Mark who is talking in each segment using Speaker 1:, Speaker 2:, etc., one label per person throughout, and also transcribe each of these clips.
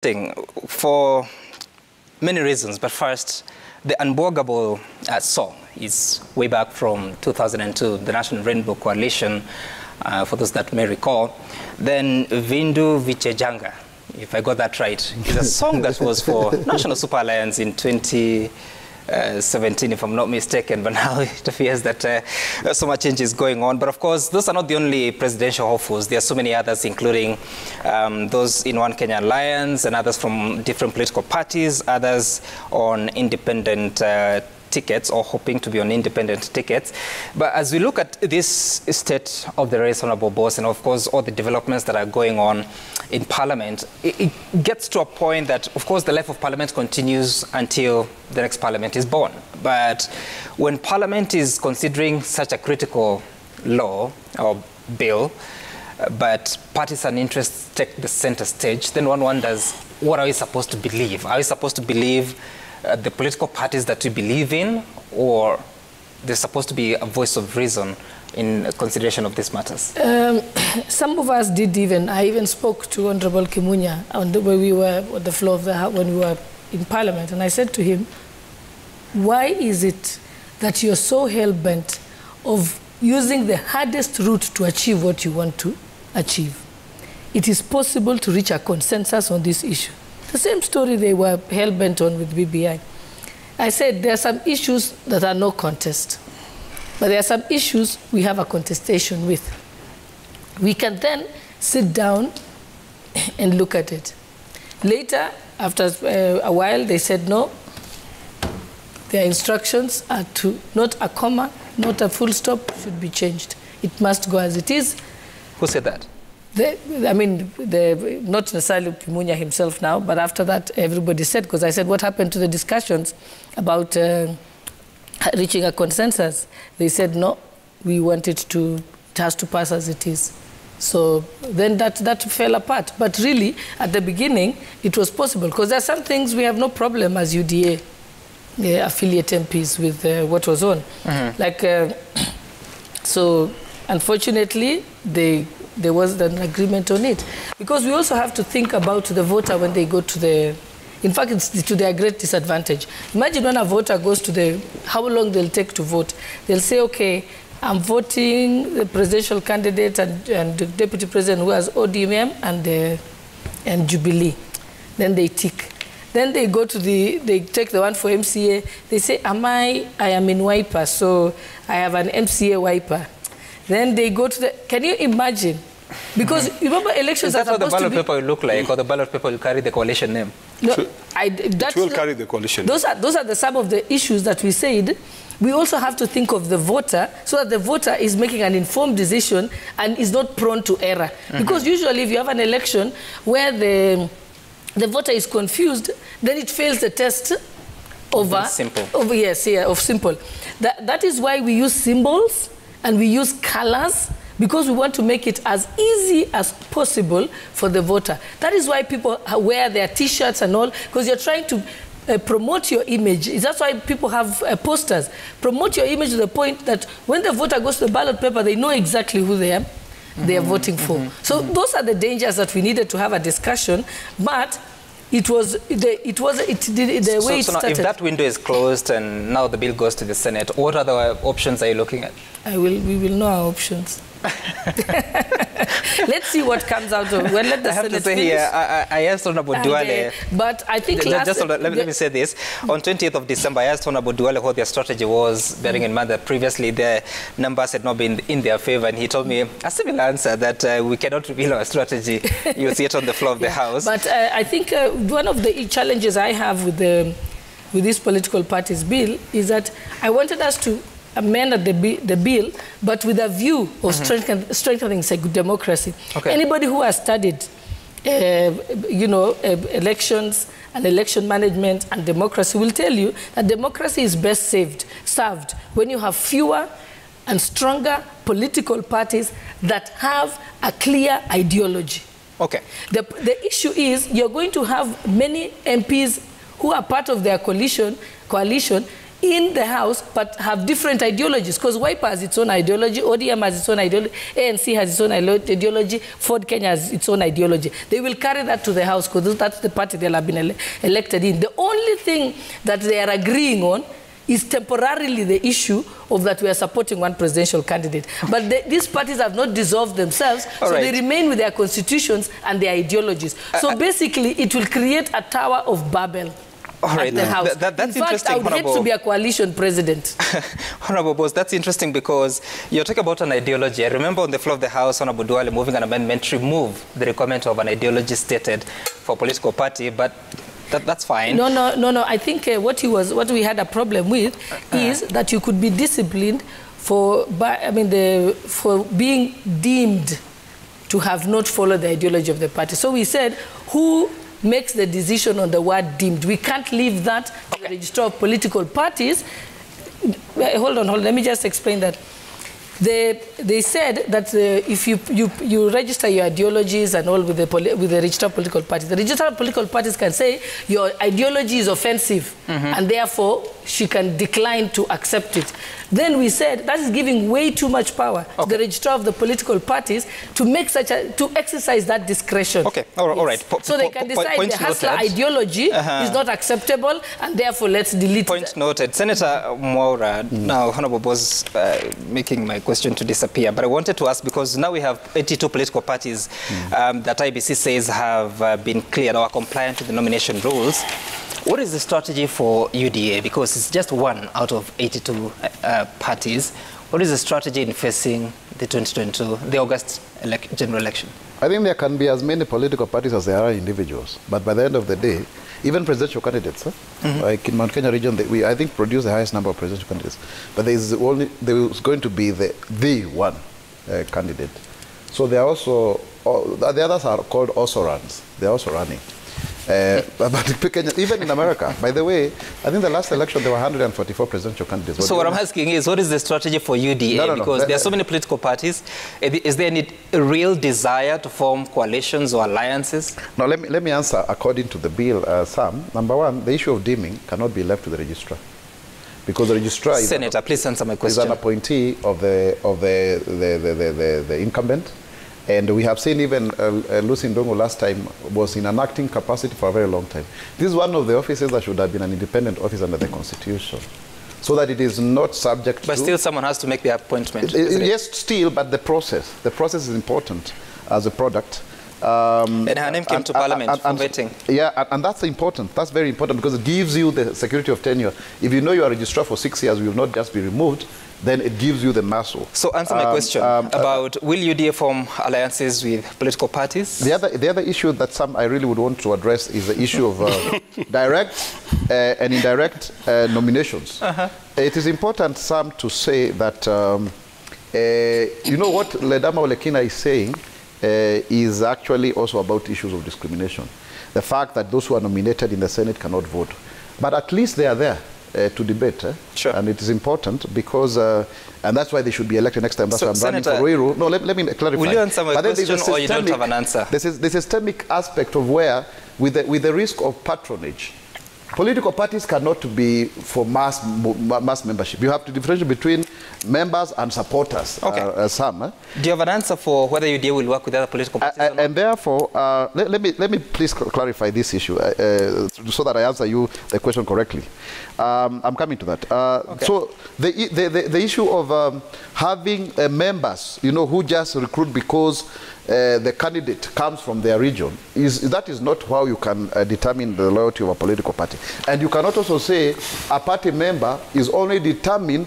Speaker 1: For many reasons, but first, the Unbogable song is way back from 2002, the National Rainbow Coalition, for those that may recall. Then Vindu Vichejanga, if I got that right, is a song that was for National Super Alliance in 2017, if I'm not mistaken, but now it appears that so much change is going on. But of course, those are not the only presidential hopefuls. There are so many others, including those in One Kenya Alliance and others from different political parties, others on independent tickets or hoping to be on independent tickets. But as we look at this state of the race, Honorable Boss, and of course all the developments that are going on in Parliament, it gets to a point that, of course, the life of Parliament continues until the next Parliament is born. But when Parliament is considering such a critical law or bill, but partisan interests take the center stage, then one wonders, what are we supposed to believe? Are we supposed to believe the political parties that we believe in, or there's supposed to be a voice of reason in consideration of these matters?
Speaker 2: Some of us did I even spoke to Honorable Kimunya when we were on the floor of the House, when we were in Parliament, and I said to him, why is it that you're so hell-bent of using the hardest route to achieve what you want to achieve? It is possible to reach a consensus on this issue. The same story they were hell-bent on with BBI. I said there are some issues that are no contest, but there are some issues we have a contestation with. We can then sit down and look at it. Later, after a while, they said no. Their instructions are to not a comma, not a full stop should be changed. It must go as it is.
Speaker 1: Who said that?
Speaker 2: Not necessarily Kimunya himself now, but after that, everybody said, because I said, what happened to the discussions about reaching a consensus? They said, no, we want it has to pass as it is. So then that fell apart. But really, at the beginning, it was possible, because there are some things we have no problem as UDA, affiliate MPs, with what was on. Like, so unfortunately, there was an agreement on it. Because we also have to think about the voter when they go to the... In fact, it's to their great disadvantage. Imagine when a voter goes to how long they'll take to vote. They'll say, okay, I'm voting the presidential candidate and the deputy president who has ODM and Jubilee. Then they tick. Then they go to they take the one for MCA. They say, I am in Wiper, so I have an MCA Wiper. Then they go to can you imagine? Because remember, elections are supposed to be... Is that how the ballot paper will look like, or the ballot paper will carry the coalition name?
Speaker 3: No, it will carry the coalition name.
Speaker 2: Those are some of the issues that we said. We also have to think of the voter, so that the voter is making an informed decision and is not prone to error. Because usually if you have an election where the voter is confused, then it fails the test of
Speaker 1: simple.
Speaker 2: Of simple. That is why we use symbols and we use colors, because we want to make it as easy as possible for the voter. That is why people wear their T-shirts and all, because you're trying to promote your image. That's why people have posters. Promote your image to the point that when the voter goes to the ballot paper, they know exactly who they are voting for. So those are the dangers that we needed to have a discussion, but it was the way it started.
Speaker 1: Now, if that window is closed and now the bill goes to the Senate, what other options are you looking at?
Speaker 2: We will know our options. Let's see what comes out of. Well, let the Senate
Speaker 1: to say
Speaker 2: finish.
Speaker 1: Here, I asked Honorable Duale.
Speaker 2: But I think
Speaker 1: let me say this. On 20th of December, I asked Honorable Duale what their strategy was, bearing in mind that previously the numbers had not been in their favor, and he told me a similar answer, that we cannot reveal our strategy. You'll see it on the floor of the House.
Speaker 2: But I think one of the challenges I have with this political parties bill is that I wanted us to amend the bill, but with a view of strengthening democracy. Okay. Anybody who has studied, elections and election management and democracy will tell you that democracy is best served when you have fewer and stronger political parties that have a clear ideology.
Speaker 1: Okay.
Speaker 2: The issue is you're going to have many MPs who are part of their coalition in the House, but have different ideologies, because Wiper has its own ideology, ODM has its own ideology, ANC has its own ideology, Ford Kenya has its own ideology. They will carry that to the House, because that's the party they'll have been elected in. The only thing that they are agreeing on is temporarily the issue of that we are supporting one presidential candidate. But these parties have not dissolved themselves, so they remain with their constitutions and their ideologies. So basically, it will create a Tower of Babel. All right, the House.
Speaker 1: That's
Speaker 2: in fact,
Speaker 1: interesting.
Speaker 2: I would hate to be a coalition president.
Speaker 1: Honorable Boss, that's interesting because you're talking about an ideology. I remember on the floor of the House, Honorable Duale moving an amendment to remove the requirement of an ideology stated for a political party, but that's fine.
Speaker 2: No. I think what we had a problem with is that you could be disciplined for being deemed to have not followed the ideology of the party. So we said, who makes the decision on the word deemed? We can't leave that to the Registrar of Political Parties. Hold on, let me just explain that. They said that if you register your ideologies and all with the Registrar of Political Parties, the Registrar of Political Parties can say your ideology is offensive, and therefore she can decline to accept it. Then we said that is giving way too much power to the Registrar of the Political Parties to make to exercise that discretion.
Speaker 1: Okay, all right.
Speaker 2: So they can decide the Hustler ideology is not acceptable, and therefore let's delete it.
Speaker 1: Point noted. Senator Mwaura, now Honorable Boss making my question to disappear, but I wanted to ask, because now we have 82 political parties that IBC says have been cleared or are compliant to the nomination rules. What is the strategy for UDA? Because it's just one out of 82 parties. What is the strategy in facing the 2022, the August general election?
Speaker 4: I think there can be as many political parties as there are individuals. But by the end of the day, even presidential candidates, like in Mount Kenya region, we, I think, produce the highest number of presidential candidates. But there is going to be the one candidate. So they are also, the others are called also runs. They are also running. But even in America, by the way, I think the last election there were 144 presidential candidates.
Speaker 1: So what I'm asking is, what is the strategy for UDA? Because there are so many political parties. Is there any real desire to form coalitions or alliances?
Speaker 4: Now, let me answer according to the bill, Sam. Number one, the issue of deeming cannot be left to the registrar, because the registrar
Speaker 1: Senator, please answer my question.
Speaker 4: Is an appointee of the incumbent. And we have seen even Lucy Ndongo last time was in an acting capacity for a very long time. This is one of the offices that should have been an independent office under the Constitution, so that it is not subject
Speaker 1: But still someone has to make the appointment.
Speaker 4: Yes, still, but the process is important as a product.
Speaker 1: And her name came to Parliament for vetting.
Speaker 4: Yeah, and that's important. That's very important, because it gives you the security of tenure. If you know you are a registrar for 6 years, you will not just be removed, then it gives you the muscle.
Speaker 1: So answer my question about, will UDA form alliances with political parties?
Speaker 4: The other issue that I really would want to address is the issue of direct and indirect nominations. It is important, Sam, to say that, you know what Ledama Olekina is saying is actually also about issues of discrimination. The fact that those who are nominated in the Senate cannot vote. But at least they are there to debate.
Speaker 1: Sure.
Speaker 4: And it is important because, and that's why they should be elected next time. That's why I'm running for Ruiru. No, let me clarify.
Speaker 1: Will you answer my question, or you don't have an answer?
Speaker 4: This is the systemic aspect of where, with the risk of patronage, political parties cannot be for mass membership. You have to differentiate between members and supporters.
Speaker 1: Okay. Do you have an answer for whether UDA will work with other political parties or not?
Speaker 4: And therefore, let me please clarify this issue so that I answer you the question correctly. I'm coming to that. Okay. So the issue of having members, you know, who just recruit because the candidate comes from their region, that is not how you can determine the loyalty of a political party. And you cannot also say a party member is only determined,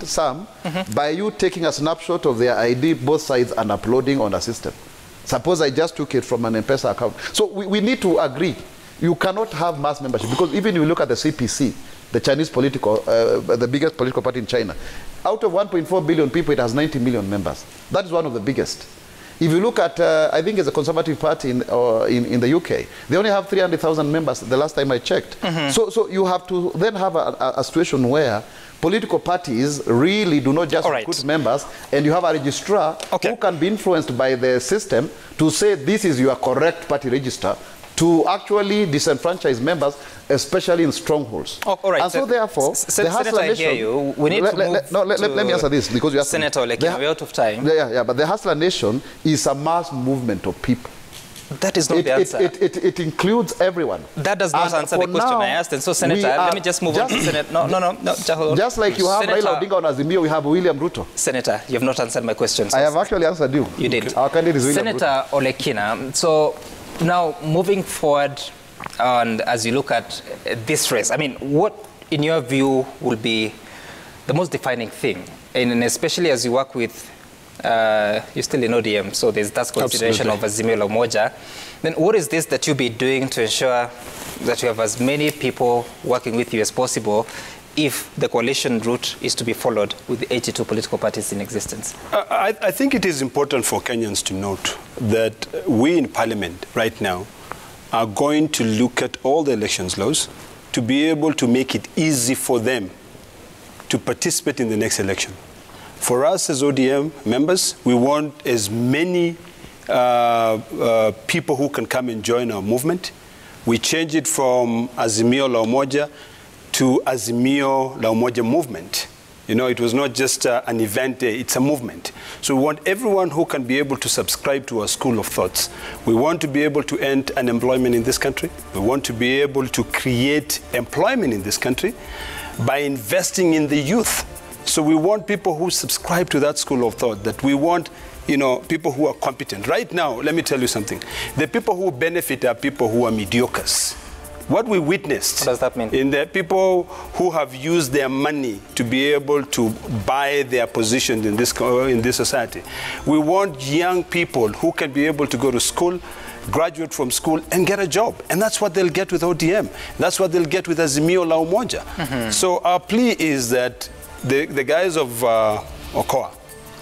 Speaker 4: by you taking a snapshot of their ID, both sides, and uploading on a system. Suppose I just took it from an M-Pesa account. So we need to agree. You cannot have mass membership, because even if you look at the CPC, the Chinese the biggest political party in China, out of 1.4 billion people, it has 90 million members. That is one of the biggest. If you look at, I think it's a Conservative Party in the UK, they only have 300,000 members the last time I checked. So you have to then have a situation where political parties really do not just recruit members, and you have a registrar who can be influenced by the system to say this is your correct party register, to actually disenfranchise members, especially in strongholds.
Speaker 1: Oh, all right.
Speaker 4: And so therefore, the Hustler
Speaker 1: Senator,
Speaker 4: Nation...
Speaker 1: I hear you. We need to move
Speaker 4: let me answer this, because you asked
Speaker 1: Senator Olekina, we're out of time.
Speaker 4: Yeah, but the Hustler Nation is a mass movement of people.
Speaker 1: That is not the answer.
Speaker 4: It includes everyone.
Speaker 1: That does not answer the question I asked. And so, Senator, let me just move on to Senator. No.
Speaker 4: Just like you have Raila Odinga on Azimio, we have William Ruto.
Speaker 1: Senator, you have not answered my question.
Speaker 4: I have actually answered you.
Speaker 1: You did.
Speaker 4: Our candidate is William
Speaker 1: Senator
Speaker 4: Ruto.
Speaker 1: Olekina, so now moving forward, and as you look at this race, I mean, what, in your view, will be the most defining thing? And especially as you work with you're still in ODM, so there's that consideration of Azimio la Umoja. Then what is this that you'll be doing to ensure that you have as many people working with you as possible if the coalition route is to be followed with the 82 political parties in existence?
Speaker 3: I think it is important for Kenyans to note that we in Parliament right now are going to look at all the elections laws to be able to make it easy for them to participate in the next election. For us as ODM members, we want as many people who can come and join our movement. We changed it from Azimio la Umoja to Azimio la Umoja movement. You know, it was not just an event, it's a movement. So we want everyone who can be able to subscribe to our school of thoughts. We want to be able to end unemployment in this country. We want to be able to create employment in this country by investing in the youth. So we want people who subscribe to that school of thought, that we want, you know, people who are competent. Right now, let me tell you something. The people who benefit are people who are mediocres. What we witnessed,
Speaker 1: what does that mean?
Speaker 3: In the people who have used their money to be able to buy their position in this society. We want young people who can be able to go to school, graduate from school and get a job. And that's what they'll get with ODM. That's what they'll get with Azimio la Umoja. So our plea is that the guys of Okoa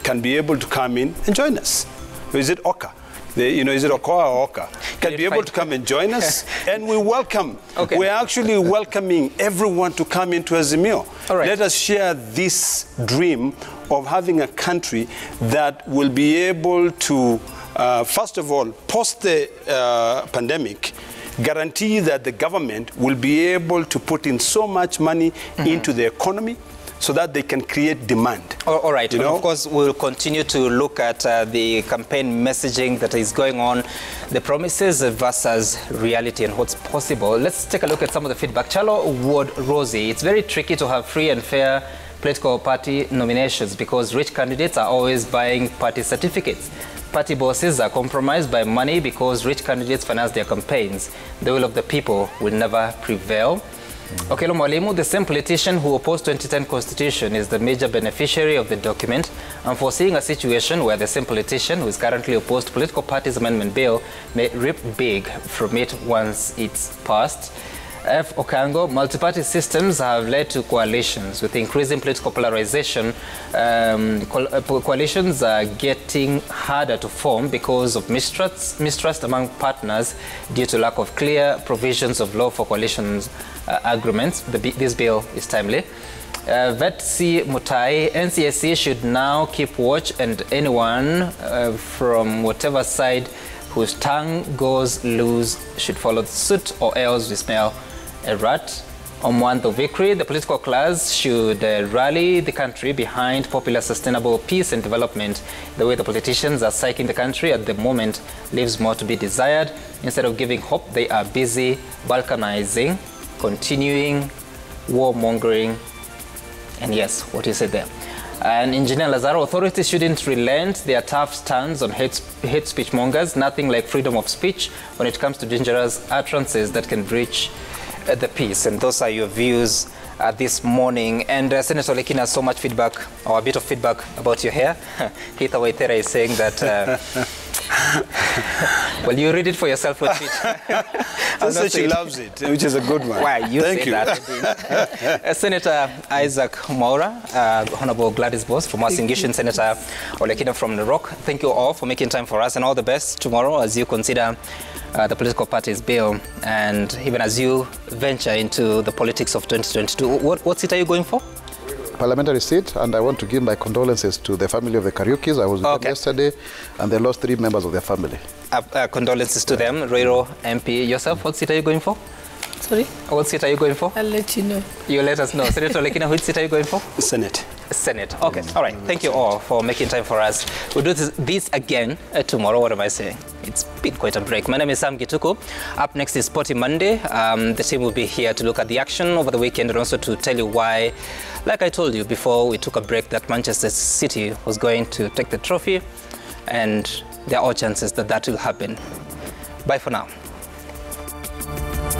Speaker 3: can be able to come in and join us. Or is it Oka? Is it Okoa or Oka? Can be able to come and join us, and we welcome. Okay. We're actually welcoming everyone to come into Azimio. All right. Let us share this dream of having a country that will be able to, first of all, post the pandemic, guarantee that the government will be able to put in so much money into the economy, so that they can create demand.
Speaker 1: All right. And of course, we'll continue to look at the campaign messaging that is going on, the promises versus reality and what's possible. Let's take a look at some of the feedback. Chalo Ward Rosie, it's very tricky to have free and fair political party nominations because rich candidates are always buying party certificates. Party bosses are compromised by money because rich candidates finance their campaigns. The will of the people will never prevail. Okelo Mwalimu, the same politician who opposed 2010 Constitution, is the major beneficiary of the document and foreseeing a situation where the same politician who is currently opposed Political Parties Amendment Bill may reap big from it once it's passed. F. Okango, multi-party systems have led to coalitions. With increasing political polarization, coalitions are getting harder to form because of mistrust among partners due to lack of clear provisions of law for coalitions agreements. This bill is timely. Vet C. Mutai, NCSC should now keep watch, and anyone from whatever side whose tongue goes loose should follow suit, or else we smell a rat. Omwanto Vikri, the political class should rally the country behind popular sustainable peace and development. The way the politicians are psyching the country at the moment leaves more to be desired. Instead of giving hope, they are busy balkanizing, continuing warmongering, and yes, what you said there. And Engineer Lazaro, authorities shouldn't relent their tough stance on hate speech mongers. Nothing like freedom of speech when it comes to dangerous utterances that can breach the peace. And those are your views this morning. And Senator Olekina, so much feedback, or a bit of feedback about your hair. Heather Waithera is saying that well, you read it for yourself.
Speaker 3: I'll say she loves it, which is a good one.
Speaker 1: Why, you Thank say you. That. Senator Isaac Mwaura, Honorable Gladys Boss from Uasin-Gishu, Senator Olekina from Narok, thank you all for making time for us, and all the best tomorrow as you consider the political parties bill, and even as you venture into the politics of 2022. What seat are you going for?
Speaker 4: parliamentary seat, and I want to give my condolences to the family of the Kariukis. I was with them yesterday, and they lost 3 members of their family.
Speaker 1: Condolences to them. Ruiru MP, yourself, what seat are you going for?
Speaker 2: Sorry?
Speaker 1: What seat are you going for?
Speaker 2: I'll let you know.
Speaker 1: You let us know. Senator Lekina, which seat are you going for?
Speaker 3: Senate.
Speaker 1: Senate. Okay. All right. Thank you all for making time for us. We'll do this again tomorrow. What am I saying? It's been quite a break. My name is Sam Gituku. Up next is Sporty Monday. The team will be here to look at the action over the weekend and also to tell you why, like I told you before we took a break, that Manchester City was going to take the trophy, and there are all chances that that will happen. Bye for now.